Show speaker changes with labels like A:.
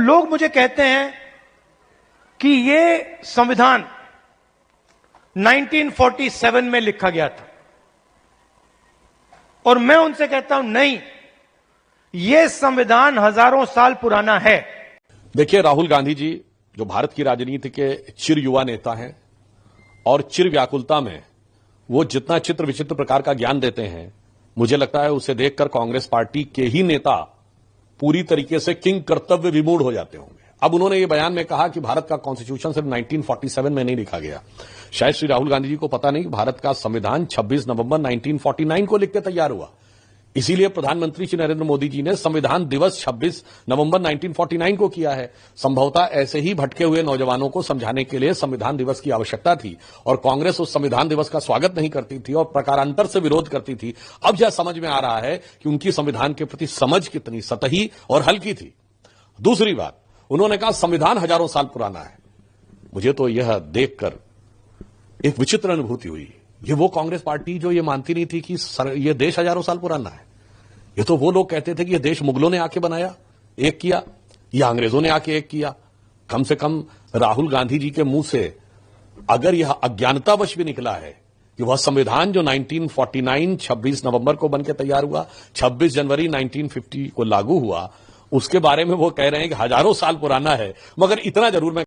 A: लोग मुझे कहते हैं कि ये संविधान 1947 में लिखा गया था, और मैं उनसे कहता हूं नहीं, ये संविधान हजारों साल पुराना है।
B: देखिए, राहुल गांधी जी जो भारत की राजनीति के चिर युवा नेता हैं और चिर व्याकुलता में वो जितना चित्र विचित्र प्रकार का ज्ञान देते हैं, मुझे लगता है उसे देखकर कांग्रेस पार्टी के ही नेता पूरी तरीके से किंग कर्तव्य विमूढ़ हो जाते होंगे। अब उन्होंने ये बयान में कहा कि भारत का कॉन्स्टिट्यूशन सिर्फ 1947 में नहीं लिखा गया। शायद श्री राहुल गांधी जी को पता नहीं कि भारत का संविधान 26 नवंबर 1949 को लिख के तैयार हुआ। इसीलिए प्रधानमंत्री श्री नरेंद्र मोदी जी ने संविधान दिवस 26 नवंबर 1949 को किया है। संभवतः ऐसे ही भटके हुए नौजवानों को समझाने के लिए संविधान दिवस की आवश्यकता थी, और कांग्रेस उस संविधान दिवस का स्वागत नहीं करती थी और प्रकारांतर से विरोध करती थी। अब यह समझ में आ रहा है कि उनकी संविधान के प्रति समझ कितनी सतही और हल्की थी। दूसरी बात, उन्होंने कहा संविधान हजारों साल पुराना है। मुझे तो यह देखकर एक विचित्र अनुभूति हुई। ये वो कांग्रेस पार्टी जो ये मानती नहीं थी कि ये देश हजारों साल पुराना है। ये तो वो लोग कहते थे कि ये देश मुगलों ने आके बनाया, एक किया, या अंग्रेजों ने आके एक किया। कम से कम राहुल गांधी जी के मुंह से अगर यह अज्ञानतावश भी निकला है कि वह संविधान जो 1949 26 नवंबर को बनकर तैयार हुआ, 26 जनवरी 1950 को लागू हुआ, उसके बारे में वो कह रहे हैं कि हजारों साल पुराना है, मगर इतना जरूर मैं